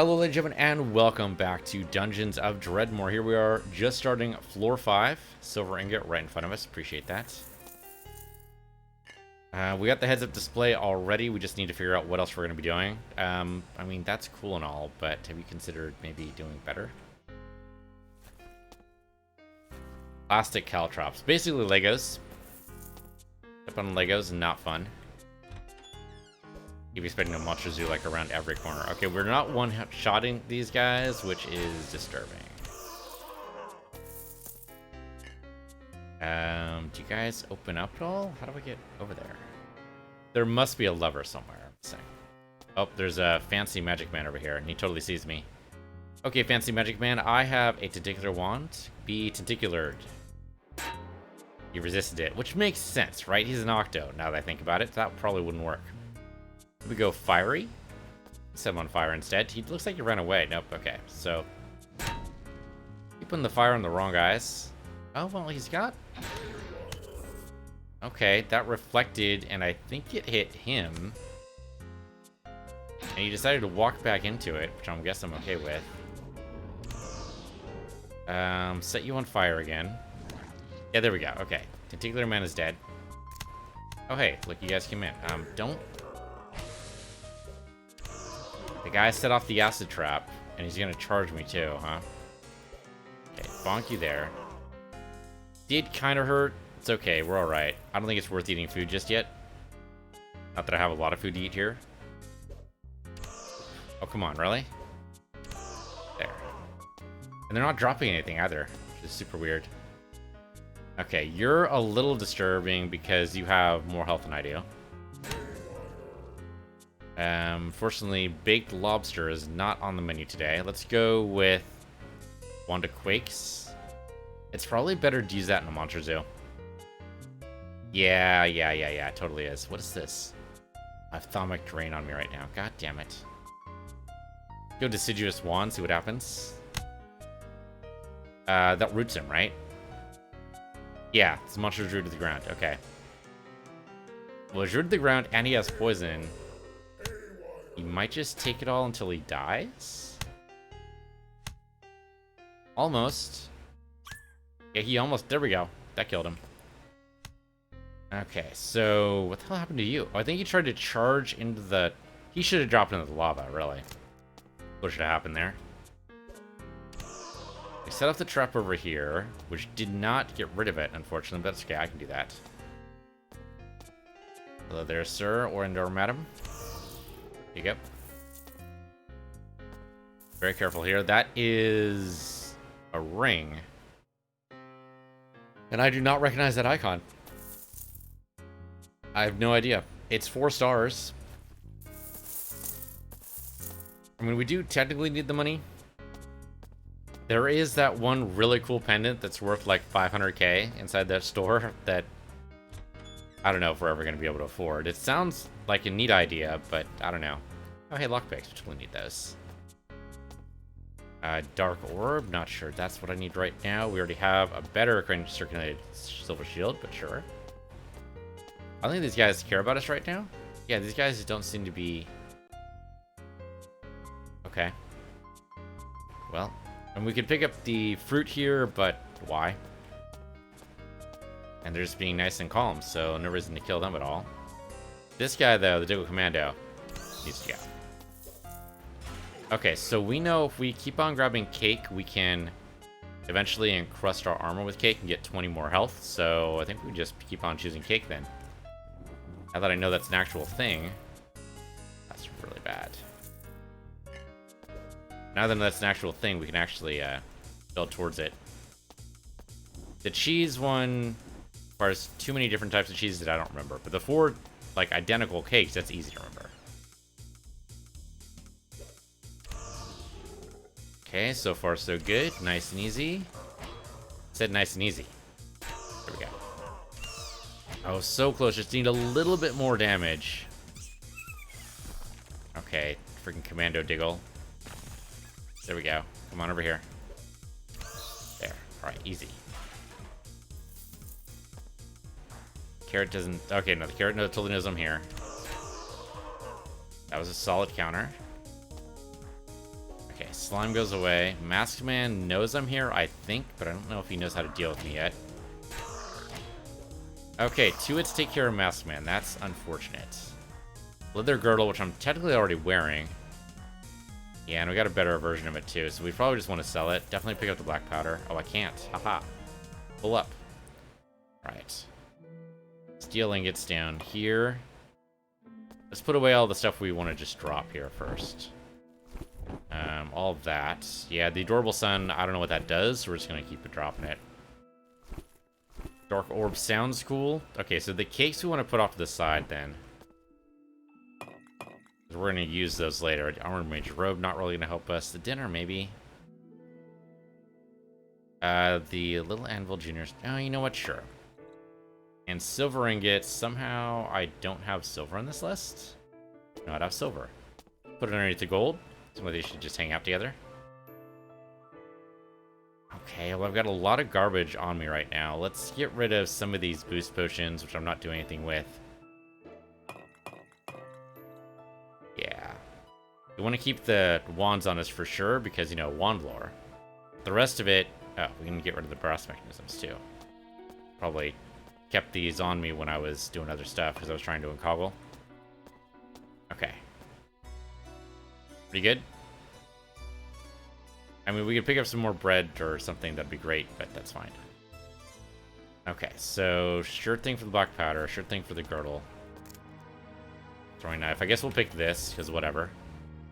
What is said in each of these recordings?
Hello, ladies and gentlemen, and welcome back to Dungeons of Dredmor. Here we are, just starting floor 5. Silver ingot right in front of us. Appreciate that. We got the heads-up display already. We just need to figure out what else we're going to be doing. I mean, that's cool and all, but have you considered maybe doing better? Plastic caltrops. Basically Legos. Step on Legos and not fun. You'd be expecting a monster zoo like around every corner. Okay, we're not one-shotting these guys, which is disturbing. Do you guys open up at all? How do I get over there? There must be a lever somewhere, I'm saying. Oh, there's a fancy magic man over here, and he totally sees me. Okay, fancy magic man, I have a tentacular wand. Be tentaculared. He resisted it, which makes sense, right? He's an octo, now that I think about it. That probably wouldn't work. We go fiery. Set him on fire instead. He looks like he ran away. Nope. Okay. So keep putting the fire on the wrong guys. Oh well, he's got. Okay, that reflected, and I think it hit him. And he decided to walk back into it, which I guess I'm okay with. Set you on fire again. Yeah, there we go. Okay, Tentacular Man is dead. Oh hey, look, you guys came in. Don't. The guy set off the acid trap, and he's gonna charge me too, huh? Okay, bonk you there. Did kind of hurt. It's okay, we're alright. I don't think it's worth eating food just yet. Not that I have a lot of food to eat here. Oh, come on, really? There. And they're not dropping anything either, which is super weird. Okay, you're a little disturbing because you have more health than I do. Fortunately, baked lobster is not on the menu today. Let's go with Wanda Quakes. It's probably better to use that in a monster zoo. Yeah, it totally is. What is this? I have Thaumic Drain on me right now. God damn it. Go Deciduous Wand, see what happens. That roots him, right? Yeah, this monster's rooted to the ground. Okay. Well, he's rooted to the ground and he has poison. He might just take it all until he dies? Almost. Yeah, he almost... There we go. That killed him. Okay, so... What the hell happened to you? Oh, I think he tried to charge into the... He should have dropped into the lava, really. What should have happened there? We set up the trap over here, which did not get rid of it, unfortunately. But that's okay, I can do that. Hello there, sir, or madam. There you go. Very careful here. That is a ring. And I do not recognize that icon. I have no idea. It's 4 stars. I mean, we do technically need the money. There is that one really cool pendant that's worth like 500k inside that store that I don't know if we're ever going to be able to afford. It sounds like a neat idea, but I don't know. Oh, hey, lockpicks. We totally need those. Dark Orb. Not sure that's what I need right now. We already have a better circulated silver shield, but sure. I don't think these guys care about us right now. Yeah, these guys don't seem to be... Okay. Well, and we could pick up the fruit here, but why? And they're just being nice and calm, so no reason to kill them at all. This guy, though, the Diggle Commando, needs to go. Okay, so we know if we keep on grabbing cake, we can eventually encrust our armor with cake and get 20 more health. So I think we just keep on choosing cake then. Now that I know that's an actual thing, that's really bad. Now that that's an actual thing, we can actually build towards it. The cheese one requires too many different types of cheese that I don't remember. But the 4, like, identical cakes, that's easy to remember. Okay, so far so good. Nice and easy. Said nice and easy. There we go. Oh, so close. Just need a little bit more damage. Okay, freaking Commando Diggle. There we go. Come on over here. There. Alright, easy. Carrot doesn't... Okay, no, the carrot totally knows I'm here. That was a solid counter. slime goes away. Masked Man knows I'm here, I think, but I don't know if he knows how to deal with me yet. Okay, 2 hits take care of Masked Man. That's unfortunate. Leather Girdle, which I'm technically already wearing. Yeah, and we got a better version of it too, so we probably just want to sell it. Definitely pick up the black powder. Oh, I can't. Haha. Pull up. Right. Steel ingots down here. Let's put away all the stuff we want to just drop here first. All of that. Yeah, the Adorable Sun, I don't know what that does, so we're just going to keep it dropping it. Dark Orb sounds cool. Okay, so the cakes we want to put off to the side then. We're going to use those later. Armored Mage Robe, not really going to help us. The dinner, maybe. The Little Anvil Juniors. Oh, you know what? Sure. And silver ingots. Somehow I don't have silver on this list. No, I'd have silver. Put it underneath the gold. Some of these should just hang out together. Okay, well, I've got a lot of garbage on me right now. Let's get rid of some of these boost potions, which I'm not doing anything with. Yeah. We want to keep the wands on us for sure, because, you know, wand lore. The rest of it... Oh, we can get rid of the brass mechanisms, too. Probably kept these on me when I was doing other stuff, because I was trying to uncoggle. Okay. Pretty good? I mean, we could pick up some more bread or something, that'd be great, but that's fine. Okay, so sure thing for the black powder, sure thing for the girdle. Throwing knife. I guess we'll pick this, because whatever.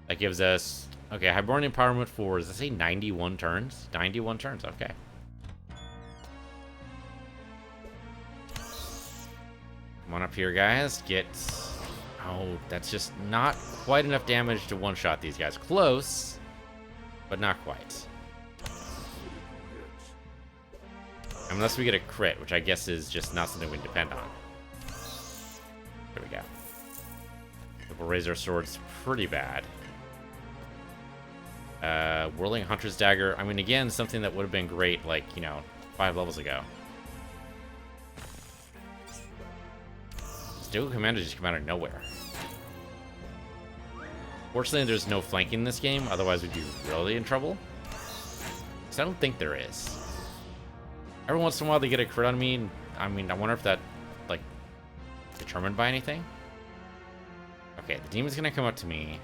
That gives us... Okay, Highborn Empowerment for, does that say 91 turns? 91 turns, okay. Come on up here, guys. Get... Oh, that's just not quite enough damage to one-shot these guys. Close, but not quite. Unless we get a crit, which I guess is just not something we can depend on. There we go. We'll raise our swords pretty bad. Whirling Hunter's Dagger. I mean, again, something that would have been great, like, you know, 5 levels ago. Steel Commander just come out of nowhere. Fortunately, there's no flanking in this game, otherwise we'd be really in trouble. Because I don't think there is. Every once in a while they get a crit on me, and, I mean, I wonder if that, like, determined by anything? Okay, the demon's gonna come up to me.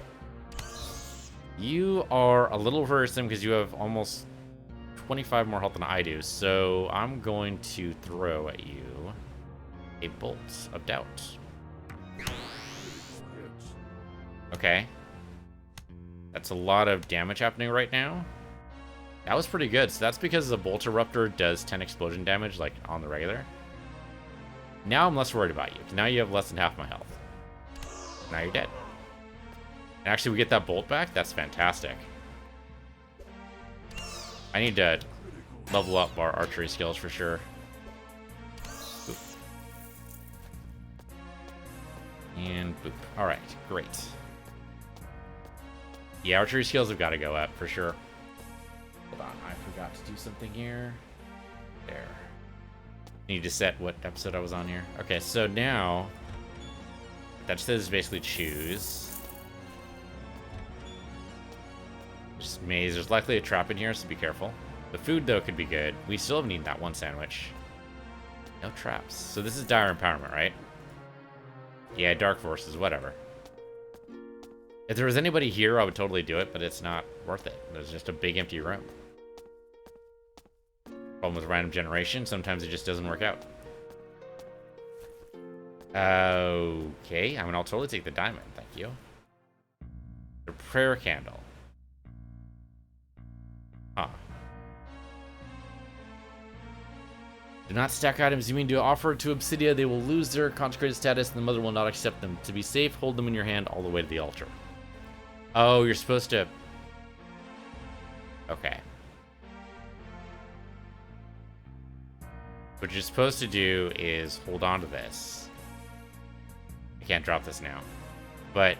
You are a little worrisome because you have almost 25 more health than I do, so I'm going to throw at you a Bolt of Doubt. Okay. That's a lot of damage happening right now. That was pretty good. So that's because the Bolt Eruptor does 10 explosion damage, like, on the regular. Now I'm less worried about you. Now you have less than half my health. Now you're dead. And actually, we get that bolt back? That's fantastic. I need to level up our archery skills for sure. Boop. And boop. Alright, great. Yeah, archery skills have got to go up for sure. Hold on, I forgot to do something here. There. Need to set what episode I was on here. Okay, so now... That says basically choose. Just maze. There's likely a trap in here, so be careful. The food, though, could be good. We still have needed that one sandwich. No traps. So this is Dire Empowerment, right? Yeah, Dark Forces, whatever. If there was anybody here, I would totally do it, but it's not worth it. There's just a big empty room. Problem with random generation, sometimes it just doesn't work out. Okay, I mean, I'll totally take the diamond, thank you. The prayer candle. Huh. Do not stack items you mean to offer to Obsidia. They will lose their consecrated status and the mother will not accept them. To be safe, hold them in your hand all the way to the altar. Oh, you're supposed to... Okay. What you're supposed to do is hold on to this. I can't drop this now. But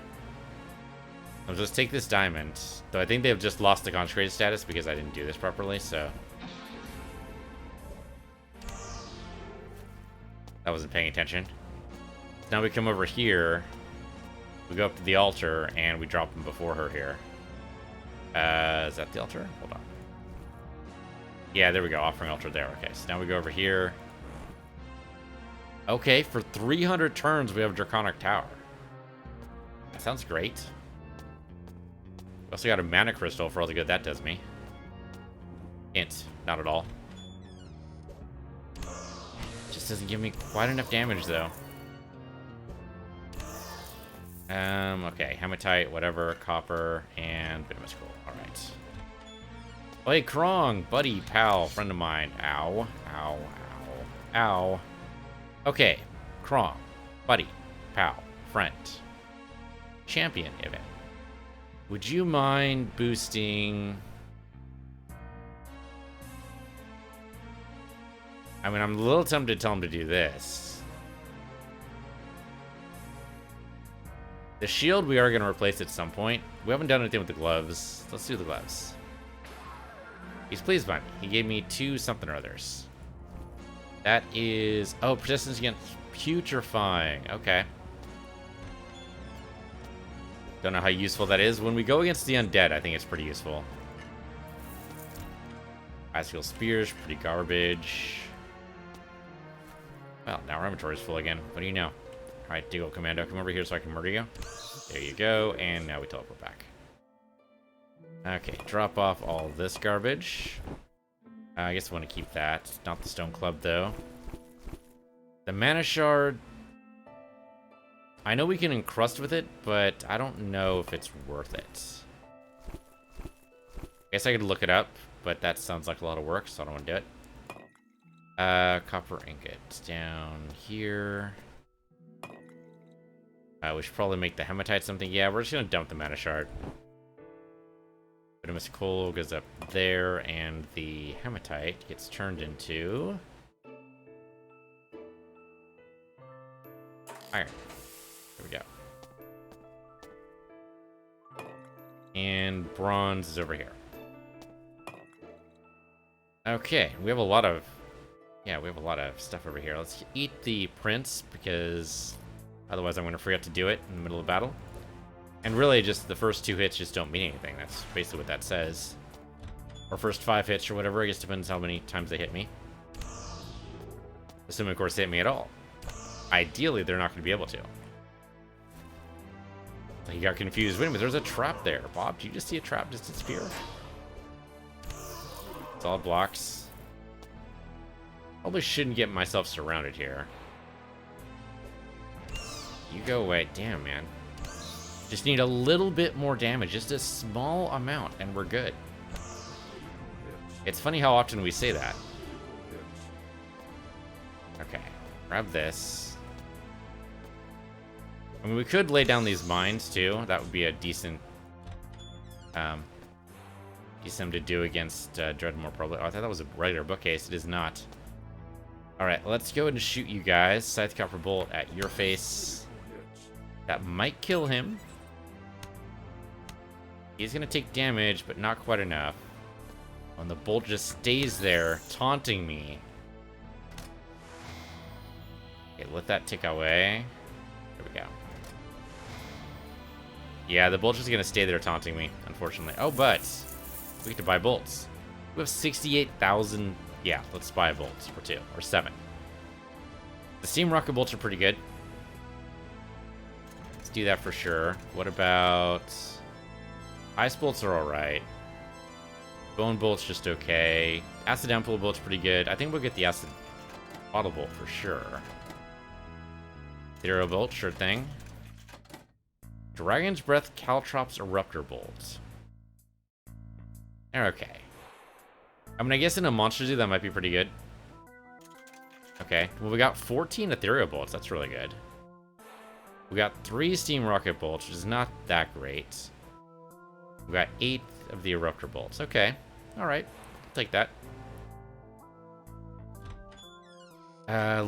I'll just take this diamond. Though I think they've just lost the consecrated status because I didn't do this properly, so... I wasn't paying attention. Now we come over here. We go up to the altar, and we drop them before her here. Is that the altar? Hold on. Yeah, there we go. Offering altar there. Okay, so now we go over here. Okay, for 300 turns, we have a Draconic Tower. That sounds great. We also got a mana crystal for all the good that does me. Hint, not at all. Just doesn't give me quite enough damage, though. Okay, hematite, whatever, copper, and venomous scroll. Alright. Hey, Krong, buddy, pal, friend of mine. Ow, ow, ow, ow. Okay, Krong, buddy, pal, friend. Champion event. Would you mind boosting... I mean, I'm a little tempted to tell him to do this. The shield, we are going to replace at some point. We haven't done anything with the gloves. Let's do the gloves. He's pleased by me. He gave me 2 something or others. That is... Oh, persistence against putrefying. Okay. Don't know how useful that is. When we go against the undead, I think it's pretty useful. Icicle Spears, pretty garbage. Well, now our inventory is full again. What do you know? Alright, Diggle Commando, come over here so I can murder you. There you go, and now we teleport back. Okay, drop off all this garbage. I guess I want to keep that. Not the Stone Club, though. The Mana Shard... I know we can encrust with it, but I don't know if it's worth it. I guess I could look it up, but that sounds like a lot of work, so I don't want to do it. Copper ingot down here. We should probably make the hematite something. Yeah, we're just gonna dump the mana shard. Venomous coal goes up there, and the hematite gets turned into iron. There we go. And bronze is over here. Okay, we have a lot of... Yeah, we have a lot of stuff over here. Let's eat the prince, because otherwise I'm going to forget to do it in the middle of battle. And really, just the first 2 hits just don't mean anything. That's basically what that says. Or first 5 hits or whatever. I guess it depends how many times they hit me. Assuming, of course, they hit me at all. Ideally, they're not going to be able to. He got confused. Wait a minute, there's a trap there. Bob, do you just see a trap just disappear? It's all blocks. Probably shouldn't get myself surrounded here. You go away. Damn, man. Just need a little bit more damage. Just a small amount, and we're good. It's funny how often we say that. Okay. Grab this. I mean, we could lay down these mines, too. That would be a decent... decent to do against Dredmor, probably. Oh, I thought that was a regular bookcase. It is not. Alright, let's go ahead and shoot you guys. Scythe Copper Bolt at your face. That might kill him. He's going to take damage, but not quite enough. And the bolt just stays there, taunting me. Okay, let that tick away. There we go. Yeah, the bolt is going to stay there taunting me, unfortunately. Oh, but we get to buy bolts. We have 68,000... Yeah, let's buy bolts for 2 or 7. The steam rocket bolts are pretty good. Let's do that for sure. What about... Ice bolts are alright. Bone bolt's just okay. Acid ampoule bolt's pretty good. I think we'll get the acid bottle bolt for sure. Ethereal bolt, sure thing. Dragon's Breath Caltrops Eruptor Bolt. They're okay. I mean, I guess in a Monster Zoo, that might be pretty good. Okay. Well, we got 14 Ethereal Bolts. That's really good. We got 3 Steam Rocket Bolts, which is not that great. We got 8 of the Eruptor Bolts. Okay. Alright. I'll take that.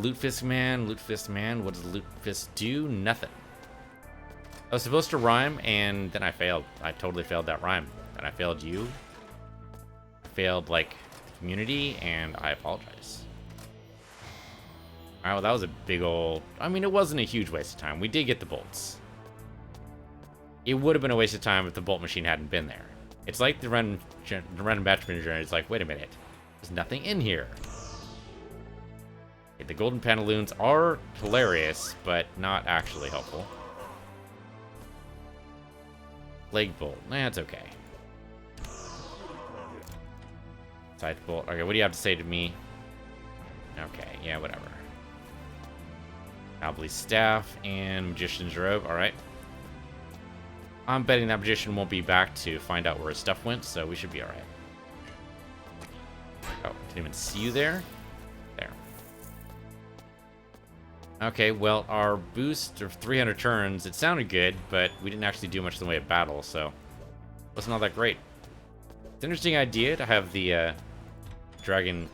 Loot Fist Man. Loot Fist Man. What does Loot Fist do? Nothing. I was supposed to rhyme, and then I failed. I totally failed that rhyme. And I failed you. Failed, like, the community, and I apologize. Alright, well, that was a big old... I mean, it wasn't a huge waste of time. We did get the bolts. It would have been a waste of time if the bolt machine hadn't been there. It's like the random batch manager. It's like, wait a minute, there's nothing in here. Okay, the golden pantaloons are hilarious, but not actually helpful. Plague bolt, that's okay. Scythe bolt. Okay, what do you have to say to me? Okay, yeah, whatever. Gobbly staff and magician's robe. All right. I'm betting that magician won't be back to find out where his stuff went, so we should be all right. Oh, didn't even see you there. There. Okay, well, our boost of 300 turns, it sounded good, but we didn't actually do much in the way of battle, so it wasn't all that great. It's an interesting idea to have the dragon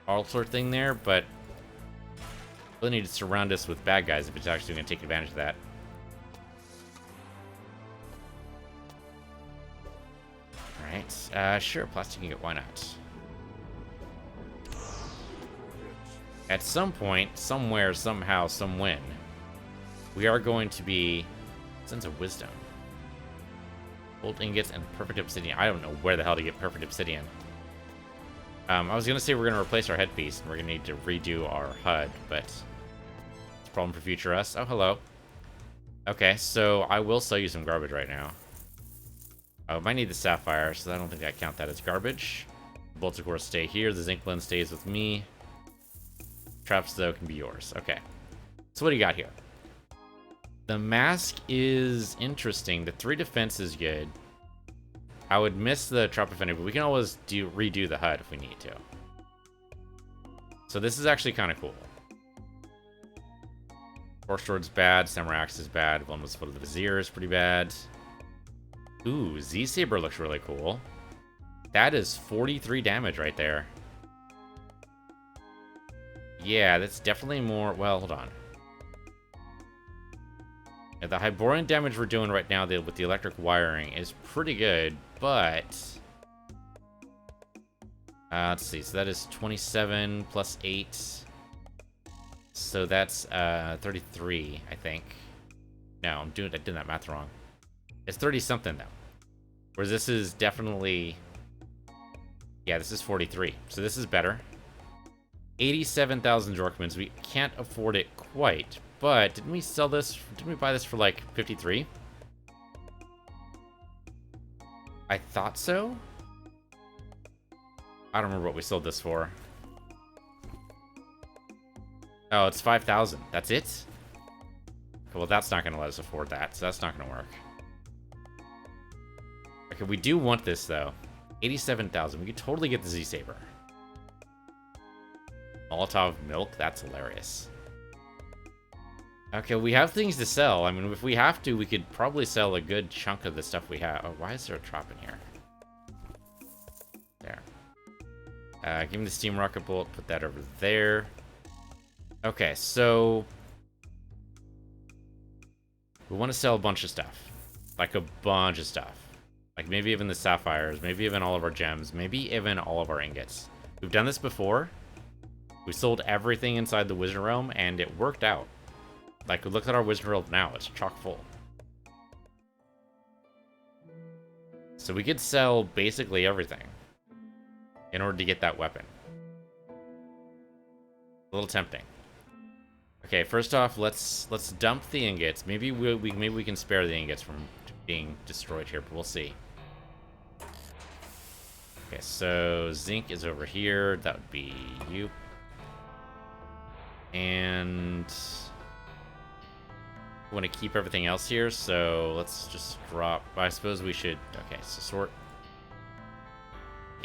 altar thing there, but we'll need to surround us with bad guys if it's actually going to take advantage of that. Alright, sure, plastic ingot, why not? At some point, somewhere, somehow, somewhen, we are going to be Sense of Wisdom. Gold ingots and perfect obsidian. I don't know where the hell to get perfect obsidian. I was going to say we're going to replace our headpiece, and we're going to need to redo our HUD, but it's a problem for future us. Oh, hello. Okay, so I will sell you some garbage right now. I might need the sapphire, so I don't think I count that as garbage. The bolts, of course, stay here. The zinc blend stays with me. Traps, though, can be yours. Okay. So what do you got here? The mask is interesting. The 3 defense is good. I would miss the trap offender, but we can always redo the HUD if we need to. So this is actually kind of cool. Force Sword's bad. Samurai Axe is bad. Vulnerable Foot of the Vizier is pretty bad. Ooh, Z-Saber looks really cool. That is 43 damage right there. Yeah, that's definitely more... Well, hold on. Yeah, the Hyborian damage we're doing right now with the electric wiring is pretty good, but... let's see. So that is 27 plus 8. So that's 33, I think. No, I did that math wrong. It's 30-something, though. Whereas this is definitely... Yeah, this is 43. So this is better. 87,000 Drachmans. We can't afford it quite, but didn't we sell this? Didn't we buy this for like 53? I thought so. I don't remember what we sold this for. Oh, it's 5,000. That's it? Well, that's not going to let us afford that, so that's not going to work. Okay, we do want this, though. 87,000. We could totally get the Z-Saber. Molotov milk? That's hilarious. Okay, we have things to sell. I mean, if we have to, we could probably sell a good chunk of the stuff we have. Oh, why is there a trap in here? There. Give me the steam rocket bolt. Put that over there. Okay, so... we want to sell a bunch of stuff. Like a bunch of stuff. Like maybe even the sapphires. Maybe even all of our gems. Maybe even all of our ingots. We've done this before. We sold everything inside the Wizard Realm, and it worked out. Like, look at our Wizard Realm now. It's chock full. So we could sell basically everything in order to get that weapon. A little tempting. Okay, first off, let's dump the ingots. Maybe we can spare the ingots from being destroyed here, but we'll see. Okay, so zinc is over here. That would be you. And we want to keep everything else here, so let's just drop. I suppose we should. Okay, so sort.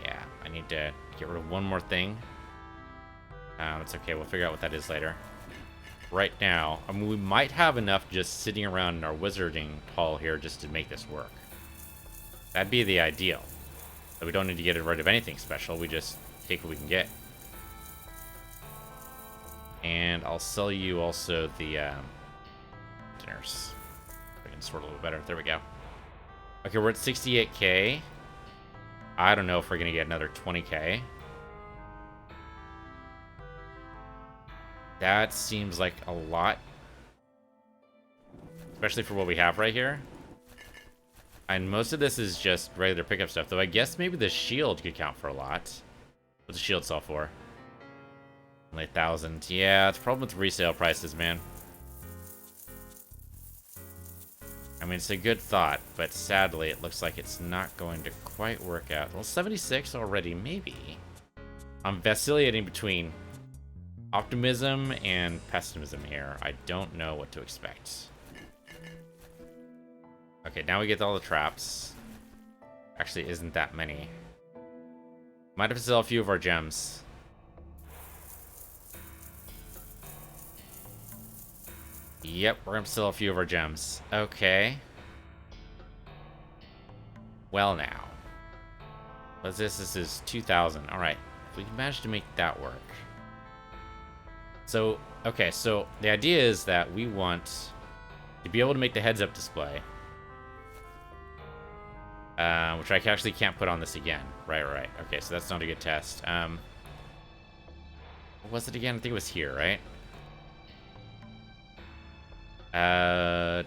Yeah, I need to get rid of one more thing. It's okay. We'll figure out what that is later. Right now, I mean, we might have enough just sitting around in our wizarding hall here just to make this work. That'd be the ideal. So we don't need to get rid of anything special. We just take what we can get. And I'll sell you also the dinners. I can sort a little better. There we go. Okay, we're at 68k. I don't know if we're going to get another 20k. That seems like a lot. Especially for what we have right here. And most of this is just regular pickup stuff, though I guess maybe the shield could count for a lot. What's the shield sell for? Only 1,000. Yeah, it's a problem with resale prices, man. I mean, it's a good thought, but sadly, it looks like it's not going to quite work out. Well, 76 already, maybe. I'm vacillating between optimism and pessimism here. I don't know what to expect. Okay, now we get all the traps. Actually, isn't that many. Might have to sell a few of our gems. Yep, we're gonna sell a few of our gems. Okay. Well now. What's this? This is 2,000. Alright. If we can manage to make that work. So, okay, so the idea is that we want to be able to make the heads-up display. Which I actually can't put on this again. Right. Okay, so that's not a good test. What was it again? I think it was here, right? Yeah,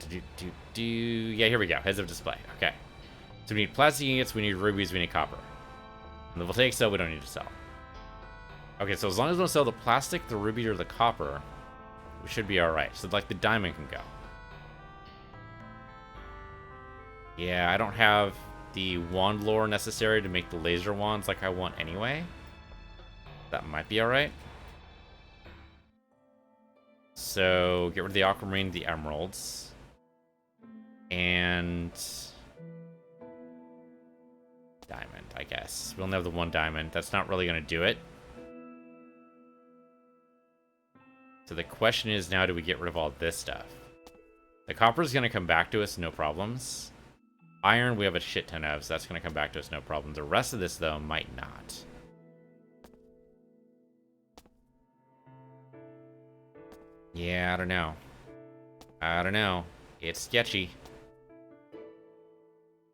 here we go. Heads up display. Okay. So we need plastic ingots, we need rubies, we need copper. And the voltaic cell we don't need to sell. Okay, so as long as we don't sell the plastic, the ruby, or the copper, we should be alright. So, like, the diamond can go. Yeah, I don't have the wand lore necessary to make the laser wands like I want anyway. That might be alright. So, get rid of the aquamarine, the emeralds. And diamond, I guess. We only have the one diamond. That's not really going to do it. So the question is now, do we get rid of all this stuff? The copper is going to come back to us, no problems. Iron, we have a shit ton of, so that's going to come back to us, no problem. The rest of this, though, might not. Yeah, I don't know. It's sketchy.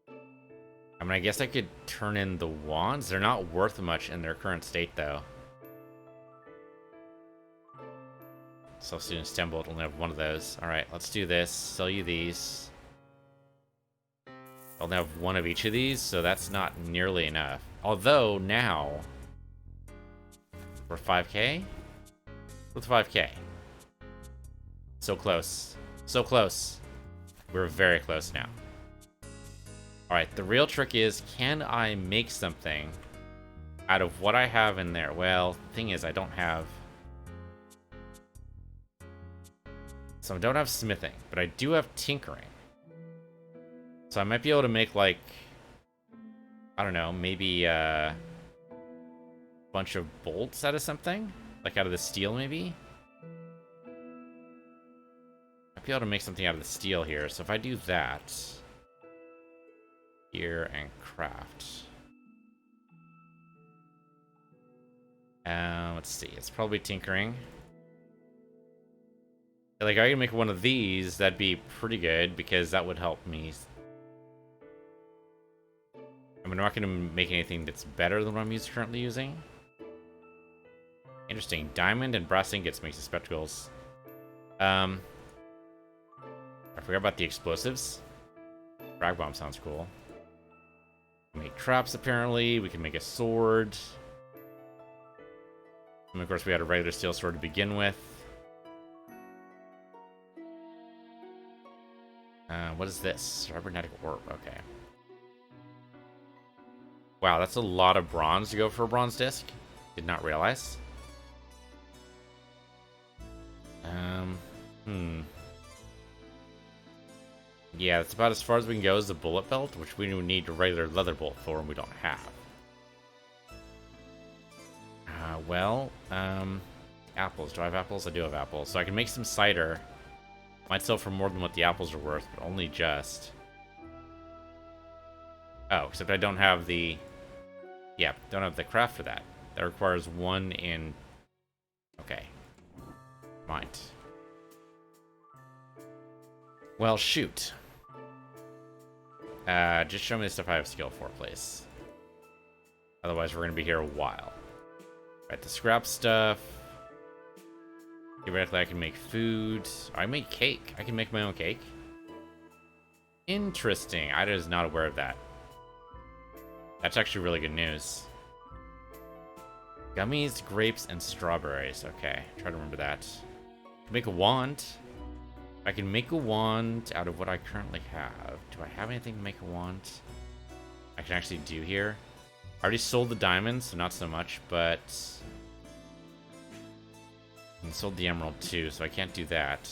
I mean, I guess I could turn in the wands. They're not worth much in their current state, though. Self-student stem bolt, only have one of those. Alright, let's do this. Sell you these. I'll have one of each of these, so that's not nearly enough. Although, now... we're 5k? What's 5k? So close. So close. We're very close now. Alright, the real trick is, can I make something out of what I have in there? Well, the thing is, I don't have... So I don't have smithing, but I do have tinkering. So I might be able to make, like... I don't know, maybe a bunch of bolts out of something? Like out of the steel, maybe? I'd be able to make something out of the steel here. So if I do that... here and craft. Let's see. It's probably tinkering. Like, I can make one of these. That'd be pretty good because that would help me. I mean, I'm not going to make anything that's better than what I'm currently using. Interesting. Diamond and brass ingots makes the spectacles. I forgot about the explosives. Frag bomb sounds cool. Make traps, apparently. We can make a sword. And of course, we had a regular steel sword to begin with. What is this? Cybernetic orb. Okay. Wow, that's a lot of bronze to go for a bronze disc. Did not realize. Yeah, that's about as far as we can go as the bullet belt, which we need a regular leather bolt for, and we don't have. Apples. Do I have apples? I do have apples. So I can make some cider. Might sell for more than what the apples are worth, but only just. Oh, except I don't have the... Yeah, don't have the craft for that. That requires one in... Okay. Might. Well, shoot. Just show me the stuff I have skill for, please. Otherwise, we're going to be here a while. Right, the scrap stuff. Theoretically, I can make food. I make cake. I can make my own cake. Interesting. I was not aware of that. That's actually really good news. Gummies, grapes, and strawberries. Okay, try to remember that. Make a wand. I can make a wand out of what I currently have. Do I have anything to make a wand? I can actually do here. I already sold the diamonds, so not so much, but... I sold the emerald too, so I can't do that.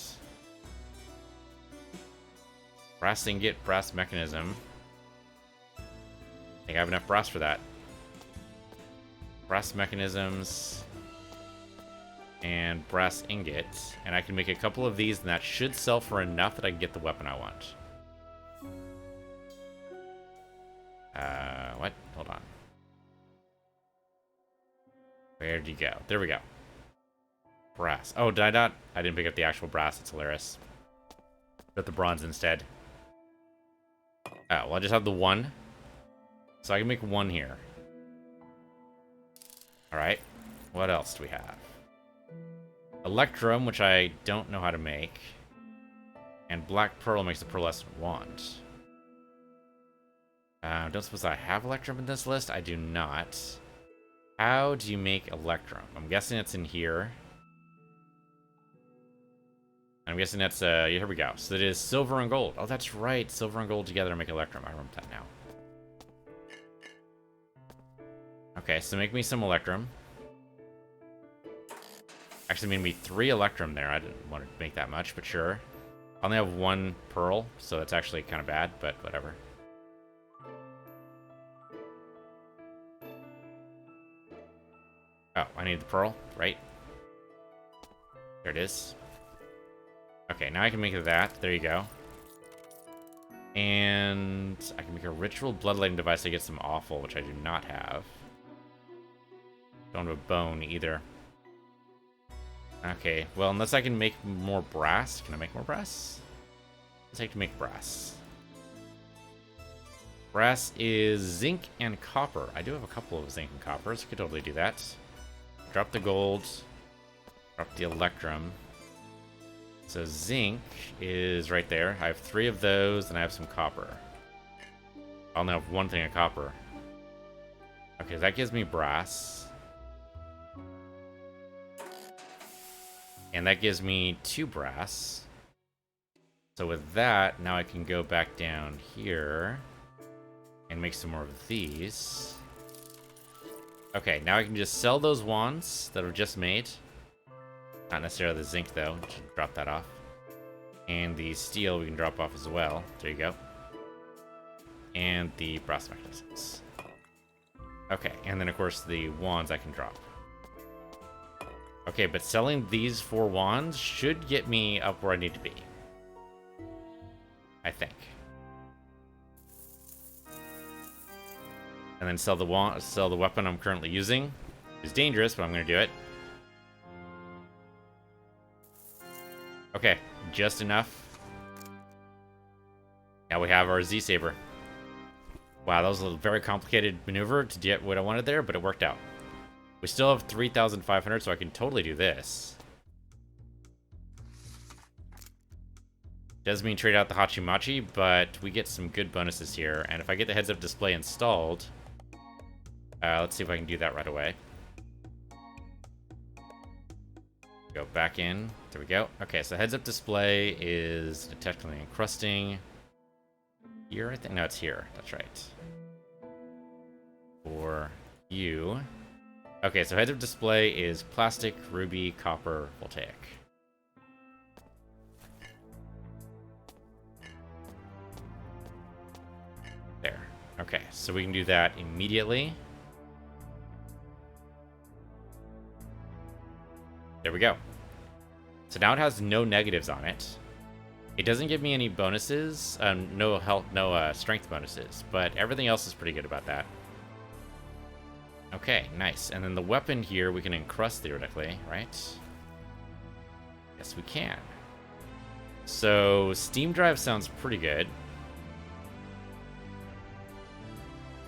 Brass ingot, brass mechanism. I think I have enough brass for that. Brass mechanisms and brass ingot, and I can make a couple of these, and that should sell for enough that I can get the weapon I want. What? Hold on. Where'd you go? There we go. Brass. Oh, did I not? I didn't pick up the actual brass. It's hilarious. Got the bronze instead. Oh, well, I just have the one. So I can make one here. Alright. What else do we have? Electrum, which I don't know how to make. And black pearl makes the pearlescent wand. Don't suppose I have electrum in this list? I do not. How do you make electrum? I'm guessing it's in here. I'm guessing that's, here we go. So it is silver and gold. Oh, that's right. Silver and gold together make electrum. I remember that now. Okay, so make me some electrum. Actually, made me 3 electrum there. I didn't want to make that much, but sure. I only have 1 pearl, so that's actually kind of bad, but whatever. Oh, I need the pearl, right? There it is. Okay, now I can make that. There you go. And I can make a ritual bloodletting device to get some awful, which I do not have. Don't have a bone either. Okay, well, unless I can make more brass. Can I make more brass? Let's take to make brass. Brass is zinc and copper. I do have a couple of zinc and coppers. I could totally do that. Drop the gold. Drop the electrum. So zinc is right there. I have 3 of those, and I have some copper. I only have 1 thing of copper. Okay, that gives me brass. And that gives me 2 brass. So with that, now I can go back down here and make some more of these. Okay, now I can just sell those wands that were just made. Not necessarily the zinc, though. Should drop that off. And the steel we can drop off as well. There you go. And the brass mechanisms. Okay, and then, of course, the wands I can drop. Okay, but selling these 4 wands should get me up where I need to be. I think. And then sell the weapon I'm currently using. It's dangerous, but I'm going to do it. Okay, just enough. Now we have our Z-Saber. Wow, that was a very complicated maneuver to get what I wanted there, but it worked out. We still have 3,500, so I can totally do this. Does mean trade out the Hachimachi, but we get some good bonuses here. And if I get the heads-up display installed, let's see if I can do that right away. Go back in. There we go. Okay, so heads-up display is technically encrusting. Here, I think. No, it's here. That's right. For you. Okay, so heads-up display is plastic, ruby, copper, voltaic. There. Okay, so we can do that immediately. There we go. So now it has no negatives on it. It doesn't give me any bonuses, no health, no strength bonuses, but everything else is pretty good about that. Okay, nice. And then the weapon here we can encrust theoretically, right? Yes, we can. So Steam Drive sounds pretty good.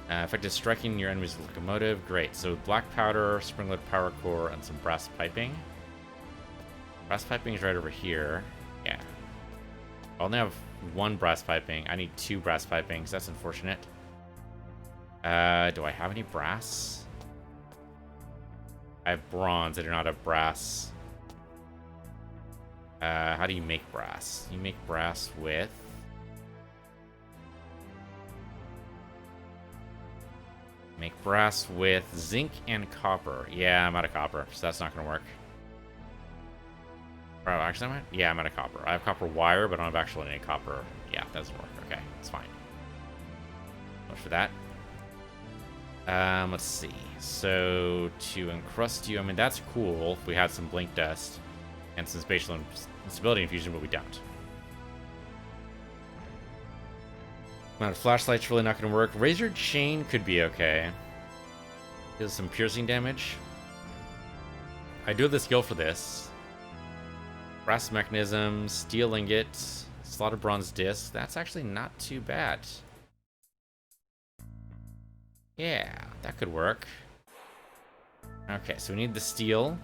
Effective striking your enemy's locomotive. Great. So black powder, springlet power core, and some brass piping. Brass piping is right over here. Yeah. I only have 1 brass piping. I need 2 brass pipings. That's unfortunate. Do I have any brass? I have bronze. I do not have brass. How do you make brass? You make brass with... Make brass with zinc and copper. Yeah, I'm out of copper, so that's not going to work. Oh, actually, I'm out of copper. I have copper wire, but I don't have actually any copper. Yeah, that doesn't work. Okay, it's fine. Much for that. Let's see. So, to encrust you, I mean, that's cool if we had some blink dust and some spatial instability infusion, but we don't. Amount of flashlight's really not going to work. Razor chain could be okay. Does some piercing damage. I do have the skill for this. Brass mechanism, steel ingot, slotted bronze disc. That's actually not too bad. Yeah, that could work. Okay, so we need the steel.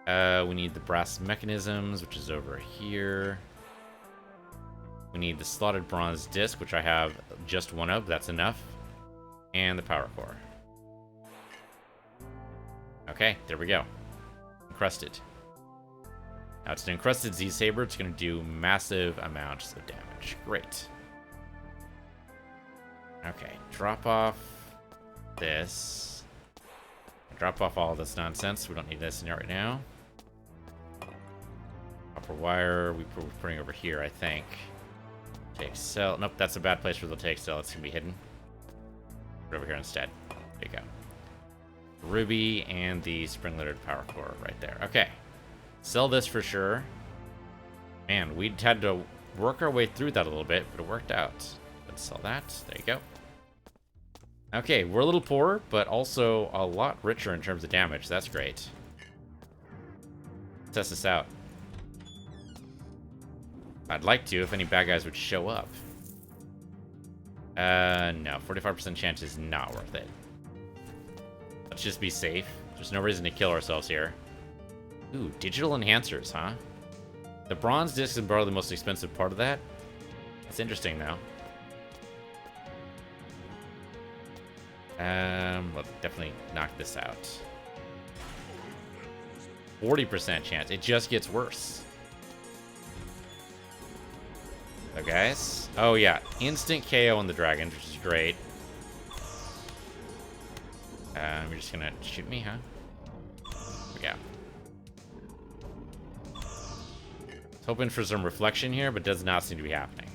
We need the brass mechanisms, which is over here. We need the slotted bronze disc, which I have just 1 of. That's enough. And the power core. Okay, there we go. Encrusted. Now it's an encrusted Z-Saber. It's going to do massive amounts of damage. Great. Okay, drop off this. Drop off all this nonsense. We don't need this in here right now. Copper wire. We're putting over here, I think. Take cell. Nope, that's a bad place for the take cell. It's going to be hidden. Put it over here instead. There you go. Ruby and the spring-loaded power core right there. Okay. Sell this for sure. Man, we had to work our way through that a little bit, but it worked out. Let's sell that. There you go. Okay, we're a little poorer, but also a lot richer in terms of damage. That's great. Test this out. I'd like to, if any bad guys would show up. No. 45% chance is not worth it. Let's just be safe. There's no reason to kill ourselves here. Ooh, digital enhancers, huh? The bronze disc is probably the most expensive part of that. That's interesting, though. Let's definitely knock this out. 40% chance. It just gets worse. So, guys. Oh, yeah. Instant KO on the dragons, which is great. You're just gonna shoot me, huh? Yeah. Hoping for some reflection here, but does not seem to be happening.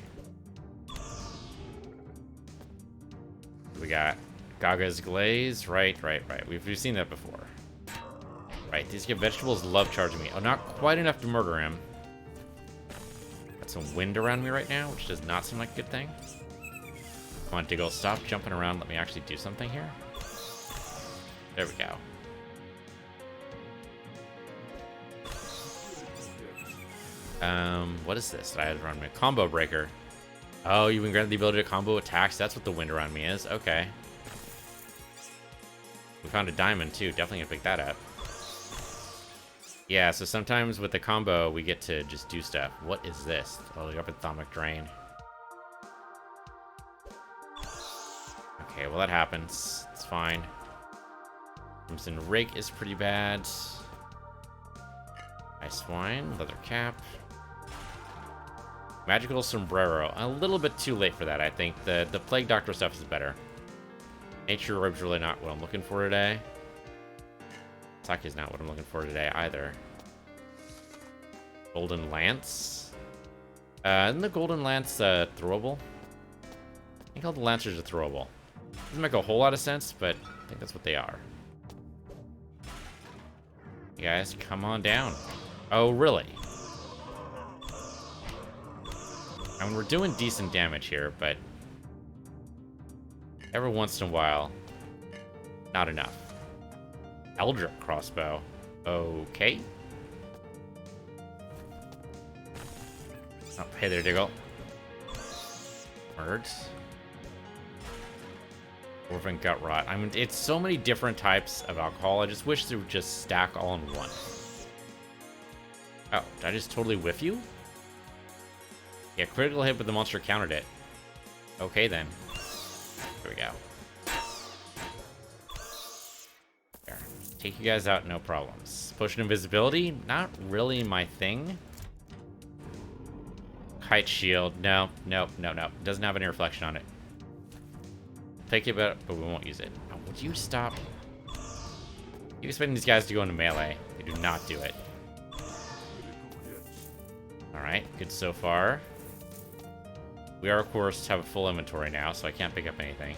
We got Gaga's Glaze. Right. We've seen that before. Right, these vegetables love charging me. Oh, not quite enough to murder him. Got some wind around me right now, which does not seem like a good thing. Come on, Diggle, stop jumping around. Let me actually do something here. There we go. What is this that I had around me? Combo breaker. Oh, you've been granted the ability to combo attacks. That's what the wind around me is. Okay. We found a diamond too. Definitely gonna pick that up. Yeah, so sometimes with the combo, we get to just do stuff. What is this? Oh, the epithomic drain. Okay, well that happens. It's fine. Crimson Rake is pretty bad. Ice Wine, Leather Cap. Magical Sombrero. A little bit too late for that, I think. The Plague Doctor stuff is better. Nature Robe's really not what I'm looking for today. Sake's not what I'm looking for today either. Golden Lance. Isn't the Golden Lance throwable? I think all the Lancers are throwable. Doesn't make a whole lot of sense, but I think that's what they are. You guys, come on down. Oh, really? I mean, we're doing decent damage here, but every once in a while, not enough. Eldritch crossbow. Okay. Oh, hey there, Diggle. Words. Dwarven gut rot. I mean, it's so many different types of alcohol. I just wish they would just stack all in one. Oh, did I just totally whiff you? Yeah, critical hit, but the monster countered it. Okay, then. Here we go. There. Take you guys out, no problems. Potion invisibility, not really my thing. Kite shield, no. Doesn't have any reflection on it. Take it, but we won't use it. Oh, would you stop? You expecting these guys to go into melee? They do not do it. Alright, good so far. We are, of course, have a full inventory now, so I can't pick up anything.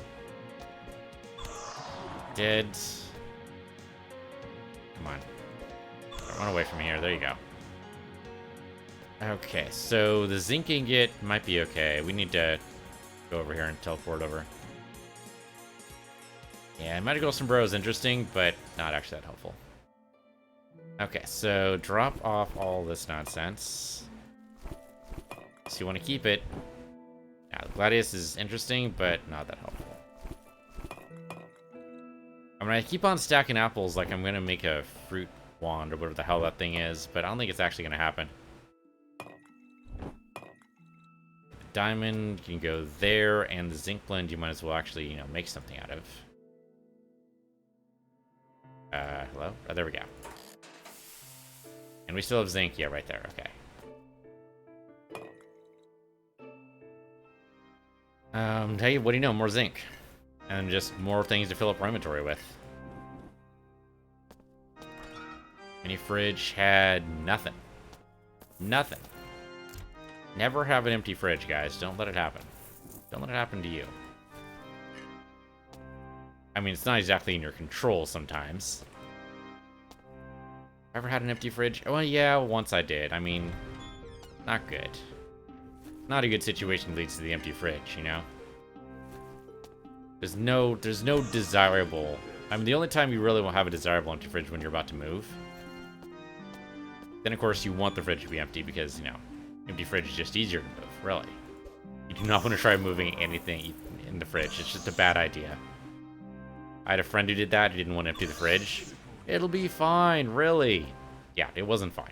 Dead. Come on. Run away from here. There you go. Okay, so the zinc ingot might be okay. We need to go over here and teleport over. Yeah, Magical Sombrero is interesting, but not actually that helpful. Okay, so drop off all this nonsense. So you want to keep it. Now, the Gladius is interesting, but not that helpful. I'm gonna keep on stacking apples like I'm gonna make a fruit wand or whatever the hell that thing is, but I don't think it's actually gonna happen. Diamond can go there, and the zinc blend you might as well actually, you know, make something out of. Hello? Oh, there we go. And we still have zinc, yeah, right there, okay. Hey, what do you know? More zinc. And just more things to fill up our inventory with. Mini fridge had nothing. Nothing. Never have an empty fridge, guys. Don't let it happen. Don't let it happen to you. I mean, it's not exactly in your control sometimes. Ever had an empty fridge? Well, yeah, once I did. I mean, not good. Not a good situation leads to the empty fridge, you know? There's no desirable... I mean, the only time you really will have a desirable empty fridge when you're about to move. Then, of course, you want the fridge to be empty because, you know, empty fridge is just easier to move, really. You do not want to try moving anything in the fridge. It's just a bad idea. I had a friend who did that. He didn't want to empty the fridge. It'll be fine, really. Yeah, it wasn't fine.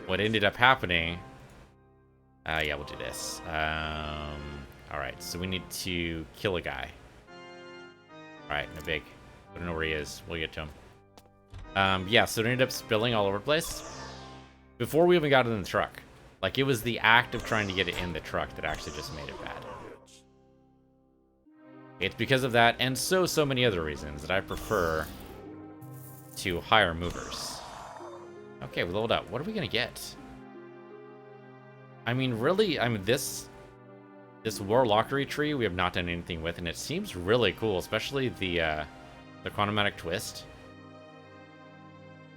What ended up happening... yeah, we'll do this. Alright, so we need to kill a guy. Alright, no big. I don't know where he is. We'll get to him. Yeah, so it ended up spilling all over the place. Before we even got it in the truck. Like, it was the act of trying to get it in the truck that actually just made it bad. It's because of that, and so many other reasons, that I prefer to hire movers. Okay, we leveled up. What are we gonna get? I mean, really, I mean, this Warlockery tree we have not done anything with, and it seems really cool, especially the Chronomatic twist.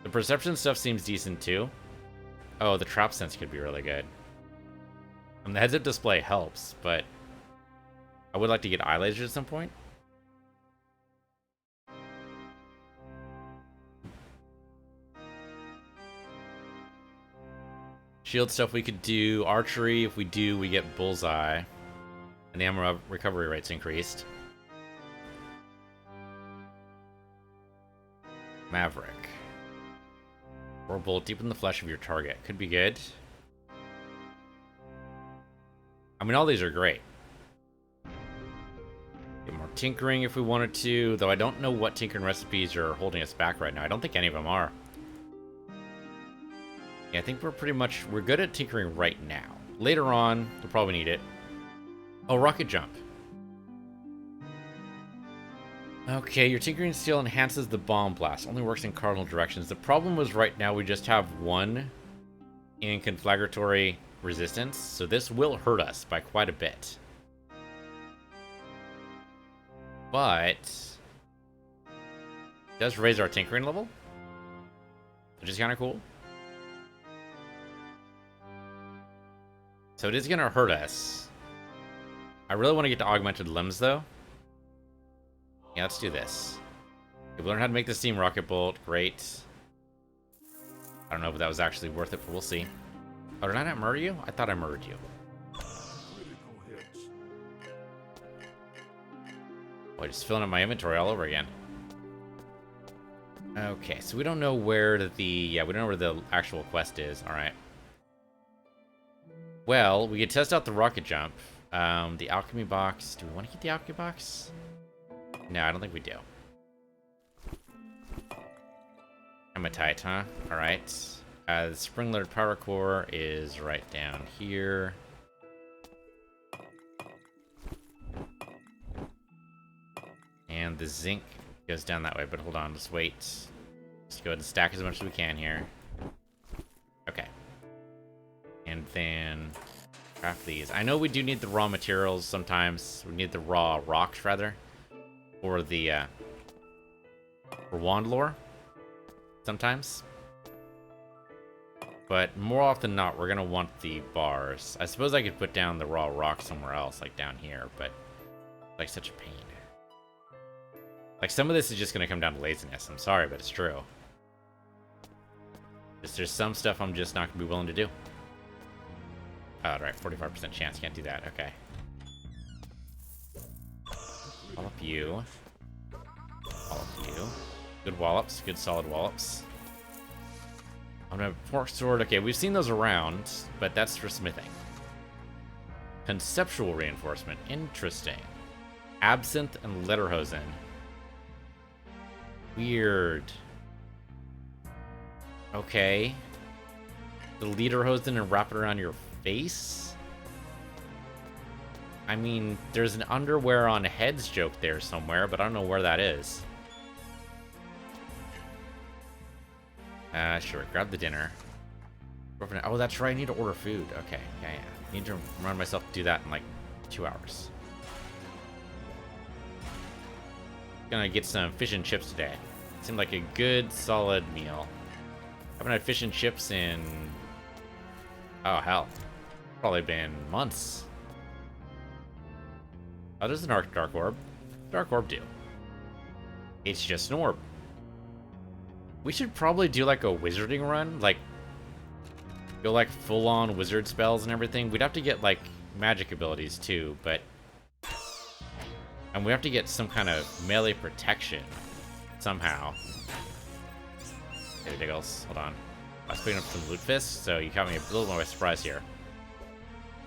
The perception stuff seems decent, too. Oh, the trap sense could be really good. And the heads-up display helps, but I would like to get eye lasers at some point. Shield stuff we could do. Archery, if we do, we get bullseye. And the ammo recovery rate's increased. Maverick. Or bolt deep in the flesh of your target. Could be good. I mean, all these are great. Get more tinkering if we wanted to, though I don't know what tinkering recipes are holding us back right now. I don't think any of them are. Yeah, I think we're good at tinkering right now. Later on, we'll probably need it. Oh, rocket jump. Okay, your tinkering steel enhances the bomb blast. Only works in cardinal directions. The problem was right now we just have one in conflagratory resistance, so this will hurt us by quite a bit. But it does raise our tinkering level, which is kind of cool. So it is going to hurt us. I really want to get to augmented limbs, though. Yeah, let's do this. We learn how to make the steam rocket bolt. Great. I don't know if that was actually worth it, but we'll see. Oh, did I not murder you? I thought I murdered you. Boy, just filling up my inventory all over again. Okay, so we don't know where the... Yeah, we don't know where the actual quest is. Alright. Well, we could test out the rocket jump. The alchemy box. Do we want to get the alchemy box? No, I don't think we do. Hematite, huh? Alright. The spring-loaded power core is right down here. And the zinc goes down that way, but hold on, let's wait. Just go ahead and stack as much as we can here. Okay. And then craft these. I know we do need the raw materials sometimes. We need the raw rocks, rather. For the, for wand lore. Sometimes. But more often than not, we're going to want the bars. I suppose I could put down the raw rock somewhere else, like down here, but it's like such a pain. Like, some of this is just going to come down to laziness. I'm sorry, but it's true. There's some stuff I'm just not going to be willing to do. Oh, right, 45% chance. Can't do that. Okay. Wallop you. Wallop you. Good wallops. Good solid wallops. I'm gonna fork sword. Okay, we've seen those around, but that's for smithing. Conceptual reinforcement. Interesting. Absinthe and Lederhosen. Weird. Okay. The Lederhosen and wrap it around your face? I mean, there's an underwear on heads joke there somewhere, but I don't know where that is. Sure, grab the dinner. Oh, that's right, I need to order food. Okay, yeah. I need to remind myself to do that in like 2 hours. Gonna get some fish and chips today. Seemed like a good, solid meal. Haven't had fish and chips in... oh, hell. Probably been months. Oh, there's an dark orb. Dark orb do. It's just an orb. We should probably do like a wizarding run, like go like full-on wizard spells and everything. We'd have to get like magic abilities too, but and we have to get some kind of melee protection somehow. Hey, Diggles, hold on. I was picking up some loot fists, so you caught me a little more by surprise here.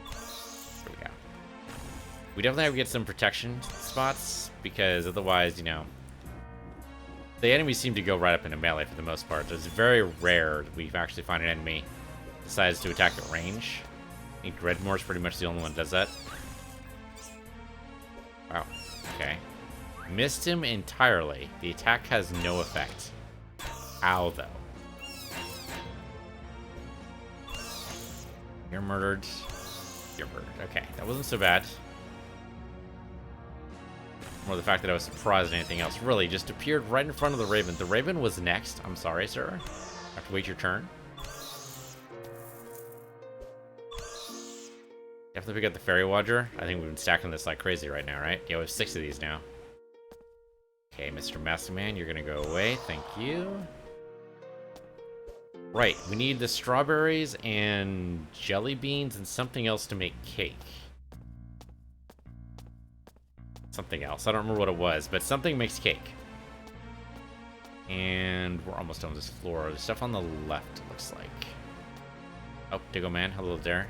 There we go. We definitely have to get some protection spots because otherwise, you know. The enemies seem to go right up into melee for the most part. It's very rare that we actually find an enemy decides to attack at range. I think Dredmor is pretty much the only one that does that. Wow. Okay. Missed him entirely. The attack has no effect. Ow, though. You're murdered. You're murdered. Okay, that wasn't so bad. More the fact that I was surprised at anything else. Really, just appeared right in front of the Raven. The Raven was next. I'm sorry, sir. You have to wait your turn. Definitely pick up the Fairy Watcher. I think we've been stacking this like crazy right now, right? Yeah, we have 6 of these now. Okay, Mr. Masterman, you're gonna go away. Thank you. Right, we need the strawberries and jelly beans and something else to make cake. Something else. I don't remember what it was, but something makes cake. And we're almost on this floor. There's stuff on the left, it looks like. Oh, Diggle Man, hello there.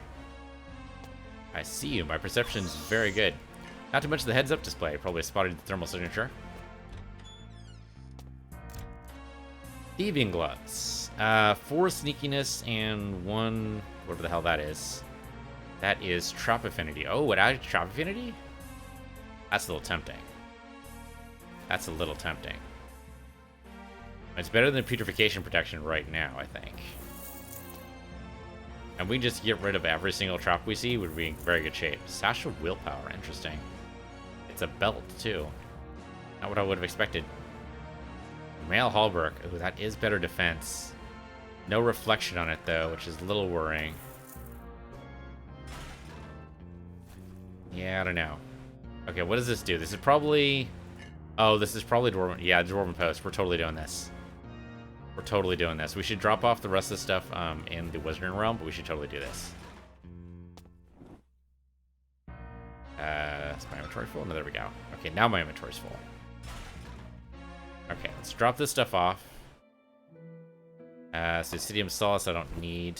I see you. My perception's very good. Not too much of the heads-up display. Probably spotted the thermal signature. Thieving gloves. 4 sneakiness and 1... whatever the hell that is. That is trap affinity. Oh, it added trap affinity? That's a little tempting. That's a little tempting. It's better than putrefaction protection right now, I think. And we just get rid of every single trap we see, would be in very good shape. Sash of willpower, interesting. It's a belt, too. Not what I would have expected. Male Hallberg. Ooh, that is better defense. No reflection on it, though, which is a little worrying. Yeah, I don't know. Okay, what does this do? This is probably... oh, this is probably Dwarven... yeah, Dwarven Post. We're totally doing this. We're totally doing this. We should drop off the rest of the stuff in the Wizarding Realm, but we should totally do this. Is my inventory full? No, there we go. Okay, now my inventory's full. Okay, let's drop this stuff off. So Obsidian Solace I don't need.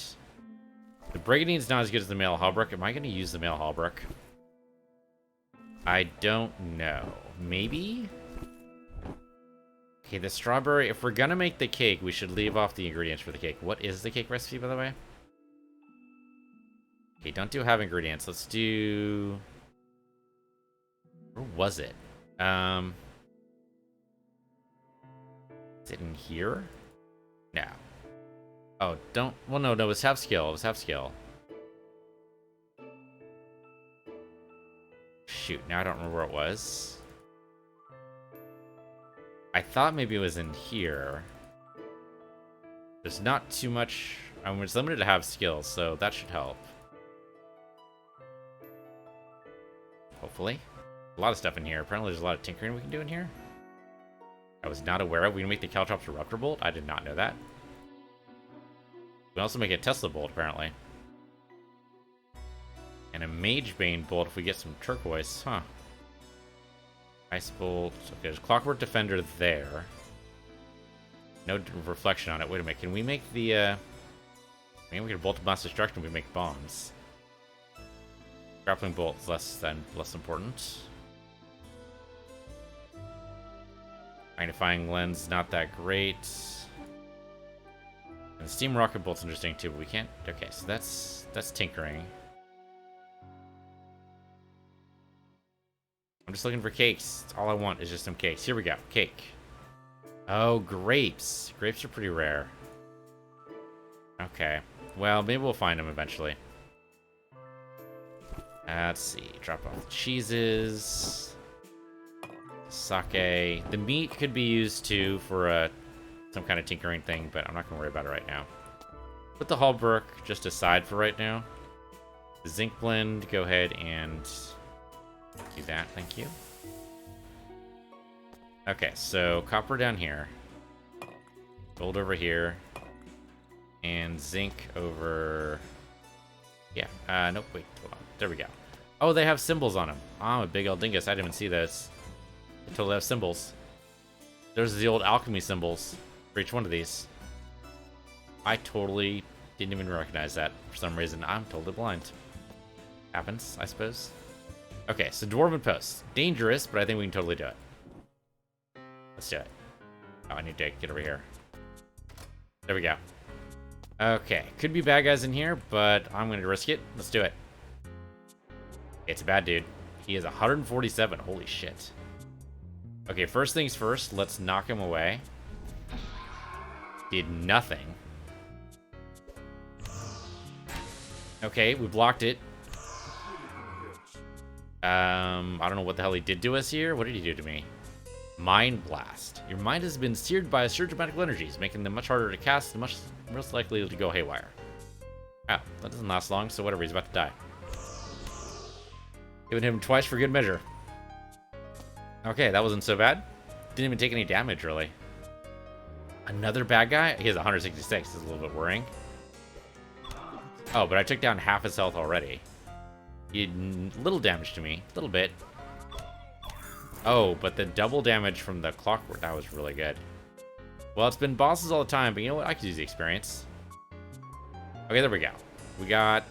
The Brigadine's not as good as the male Halbrook. Am I going to use the male Halbrook? I don't know. Maybe? Okay, the strawberry. If we're going to make the cake, we should leave off the ingredients for the cake. What is the cake recipe, by the way? Okay, don't do have ingredients. Let's do... Where was it? Is it in here? No. Oh, don't... Well, no, it was have skill. It was have skill. Shoot, now I don't remember where it was. I thought maybe it was in here. There's not too much... I mean, it's limited to have skills, so that should help. Hopefully. A lot of stuff in here. Apparently there's a lot of tinkering we can do in here. I was not aware of. We can make the Caltrops Eruptor Bolt. I did not know that. We can also make a Tesla Bolt, apparently. And a Mage Bane Bolt if we get some turquoise. Huh. Ice Bolt. Okay, there's Clockwork Defender there. No reflection on it. Wait a minute. Can we make the, maybe we can Bolt of Mass Destruction we make bombs. Grappling Bolt is less important. Magnifying Lens, not that great. And the Steam Rocket Bolt's interesting too, but we can't... Okay, so that's tinkering. I'm just looking for cakes. That's all I want is just some cakes. Here we go. Cake. Oh, grapes. Grapes are pretty rare. Okay. Well, maybe we'll find them eventually. Let's see. Drop off the cheeses. Sake. The meat could be used too for some kind of tinkering thing, but I'm not going to worry about it right now. Put the Halbrook just aside for right now. The zinc blend, go ahead and do that. Thank you. Okay, so copper down here. Gold over here. And zinc over... Yeah, nope, wait, hold on. There we go. Oh, they have symbols on them. Oh, I'm a big old dingus. I didn't even see those. They totally have symbols. There's the old alchemy symbols for each one of these. I totally didn't even recognize that for some reason. I'm totally blind. Happens, I suppose. Okay, so Dwarven Post. Dangerous, but I think we can totally do it. Let's do it. Oh, I need to get over here. There we go. Okay, could be bad guys in here, but I'm going to risk it. Let's do it. It's a bad dude. He is 147. Holy shit. Okay, first things first. Let's knock him away. Did nothing. Okay, we blocked it. I don't know what the hell he did to us here. What did he do to me? Mind Blast. Your mind has been seared by a surge of magical energies, making them much harder to cast and most likely to go haywire. Oh, that doesn't last long, so whatever, he's about to die. Giving him twice for good measure. Okay, that wasn't so bad. Didn't even take any damage, really. Another bad guy? He has 166. This is a little bit worrying. Oh, but I took down half his health already. He did little damage to me. A little bit. Oh, but the double damage from the clockwork, that was really good. Well, it's been bosses all the time, but you know what? I could use the experience. Okay, there we go. We got...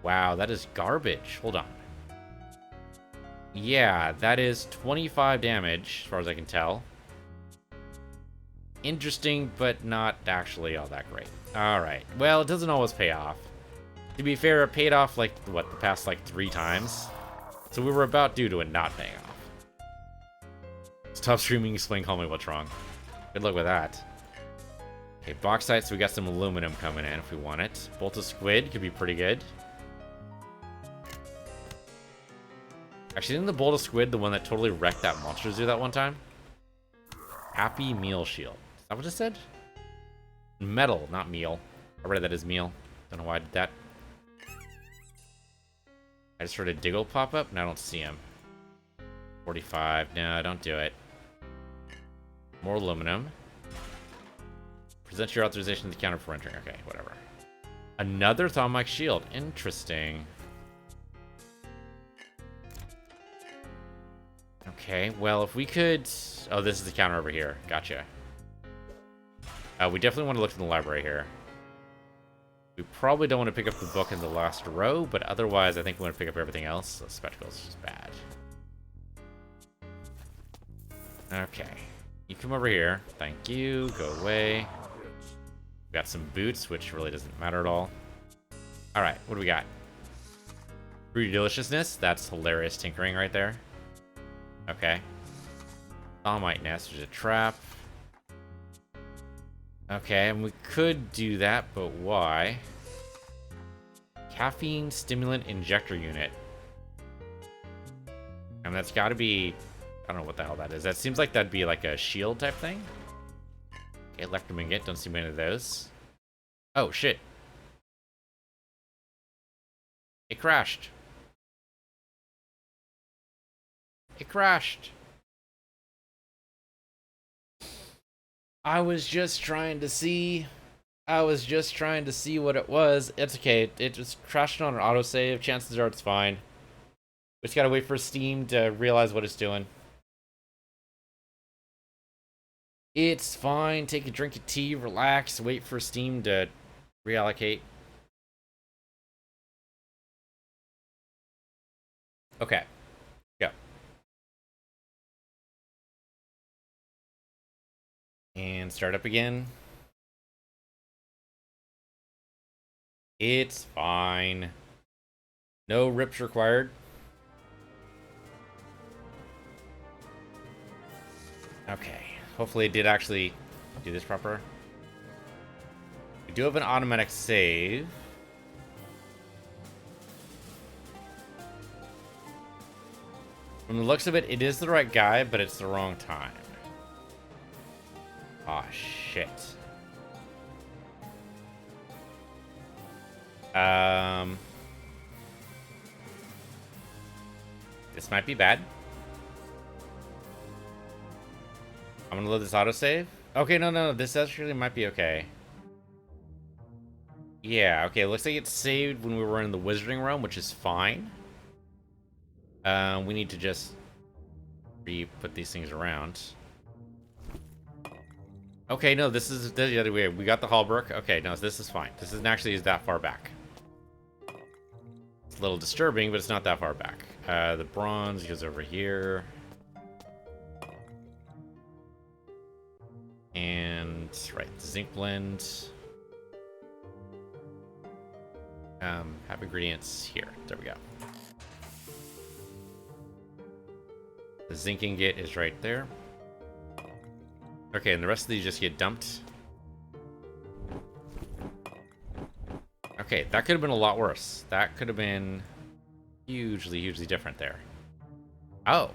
Wow, that is garbage. Hold on. Yeah, that is 25 damage, as far as I can tell. Interesting, but not actually all that great. Alright. Well, it doesn't always pay off. To be fair, it paid off, like, what, the past, like, 3 times? So we were about due to it not paying off. Stop streaming, explain, call me what's wrong. Good luck with that. Okay, bauxite, so we got some aluminum coming in if we want it. Bolt of squid could be pretty good. Actually, isn't the bolt of squid the one that totally wrecked that monster zoo that one time? Happy Meal Shield. Is that what it said? Metal, not meal. I read that as meal. Don't know why I did that. I just heard a Diggle pop up, and I don't see him. 45. No, don't do it. More aluminum. Present your authorization to the counter for entering. Okay, whatever. Another Thaumic Shield. Interesting. Okay, well, if we could... Oh, this is the counter over here. Gotcha. We definitely want to look in the library here. We probably don't want to pick up the book in the last row, but otherwise I think we want to pick up everything else. The spectacle's just bad. Okay. You come over here. Thank you. Go away. We got some boots, which really doesn't matter at all. Alright, what do we got? Fruity Deliciousness. That's hilarious tinkering right there. Okay. Thaumite Nest. There's a trap. Okay, and we could do that, but why? Caffeine Stimulant Injector Unit. And that's got to be... I don't know what the hell that is. That seems like that'd be like a shield type thing. Okay, Electromagnet. Don't see many of those. Oh, shit. It crashed. It crashed. I was just trying to see what it was. It's okay. It just crashed on an autosave. Chances are it's fine. We just gotta wait for Steam to realize what it's doing. It's fine. Take a drink of tea, relax, wait for Steam to reallocate. Okay. Go. And start up again. It's fine. No rips required. Okay. Hopefully it did actually do this proper. We do have an automatic save. From the looks of it, it is the right guy, but it's the wrong time. Aw, shit. This might be bad. I'm gonna load this autosave. Okay, no, this actually might be okay. Yeah, okay, looks like it's saved when we were in the Wizarding Realm, which is fine. We need to just put these things around. Okay, no, this is the other way. We got the Hallbrook. Okay, no, this is fine. This isn't actually that far back. It's a little disturbing, but it's not that far back. The bronze goes over here. And, right, the zinc blend. Have ingredients here. There we go. The zinc ingot is right there. Okay, and the rest of these just get dumped. Okay, that could have been a lot worse. That could have been hugely, hugely different there. Oh.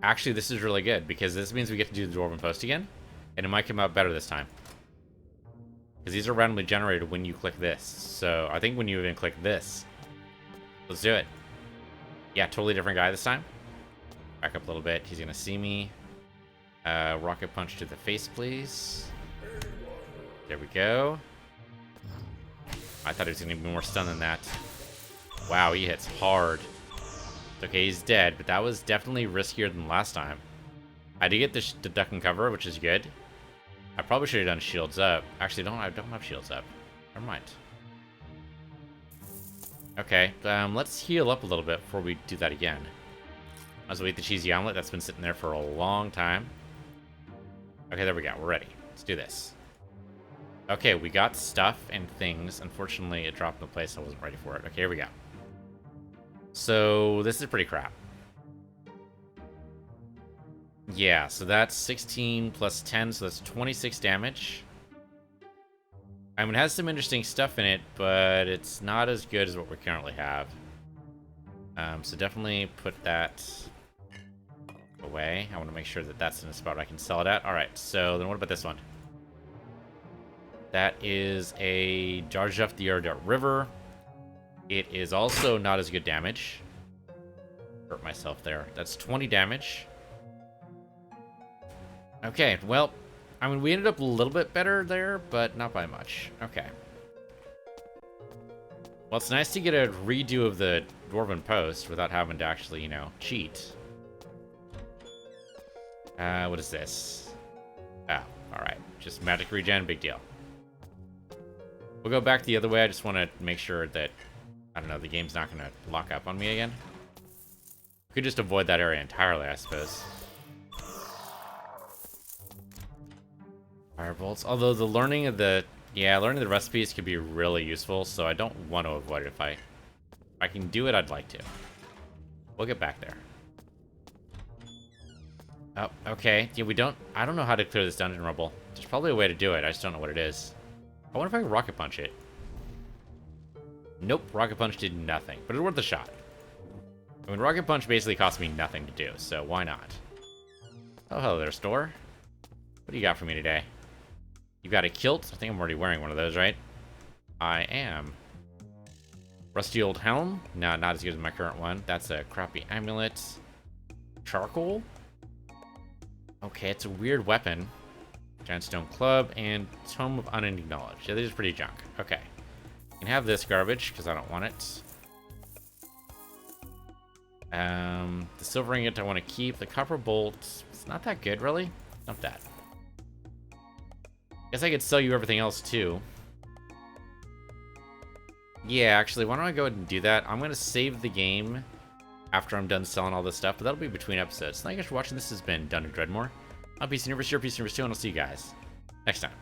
Actually, this is really good, because this means we get to do the Dwarven Post again. And it might come out better this time. Because these are randomly generated when you click this. So, I think when you even click this. Let's do it. Yeah, totally different guy this time. Back up a little bit. He's going to see me. Rocket punch to the face, please. There we go. I thought he was going to be more stunned than that. Wow, he hits hard. Okay, he's dead, but that was definitely riskier than last time. I did get the duck and cover, which is good. I probably should have done shields up. Actually, I don't have shields up. Never mind. Okay, let's heal up a little bit before we do that again. Let's wait the cheesy omelet. That's been sitting there for a long time. Okay, there we go. We're ready. Let's do this. Okay, we got stuff and things. Unfortunately, it dropped in the place. I wasn't ready for it. Okay, here we go. So, this is pretty crap. Yeah, so that's 16 plus 10, so that's 26 damage. I mean, it has some interesting stuff in it, but it's not as good as what we currently have. So definitely put that away. I want to make sure that that's in a spot I can sell it at. Alright, so then what about this one? That is a Darjuf the Ardart River. It is also not as good damage. Hurt myself there. That's 20 damage. Okay, well, I mean, we ended up a little bit better there, but not by much. Okay. Well, it's nice to get a redo of the Dwarven Post without having to actually, you know, cheat. What is this? Oh, alright. Just magic regen, big deal. We'll go back the other way. I just want to make sure that, I don't know, the game's not going to lock up on me again. Could just avoid that area entirely, I suppose. Firebolts. Although the learning of the... Yeah, learning the recipes could be really useful, so I don't want to avoid it. If I can do it, I'd like to. We'll get back there. Oh, okay. Yeah, I don't know how to clear this dungeon rubble. There's probably a way to do it. I just don't know what it is. I wonder if I can rocket punch it. Nope, rocket punch did nothing, but it's worth a shot. I mean, rocket punch basically cost me nothing to do, so why not? Oh, hello there, store. What do you got for me today? You got a kilt? I think I'm already wearing one of those, right? I am. Rusty old helm? No, not as good as my current one. That's a crappy amulet. Charcoal? Okay, it's a weird weapon. Giant stone club and tome of unending knowledge. Yeah, these are pretty junk. Okay. You can have this garbage, because I don't want it. The silver ingot I want to keep. The copper bolt, it's not that good, really. Not that. Guess I could sell you everything else, too. Yeah, actually, why don't I go ahead and do that? I'm going to save the game after I'm done selling all this stuff, but that'll be between episodes. Thank you guys for watching. This has been Done in Dredmor. I'm Peace Universe, your Peace Universe 2, and I'll see you guys next time.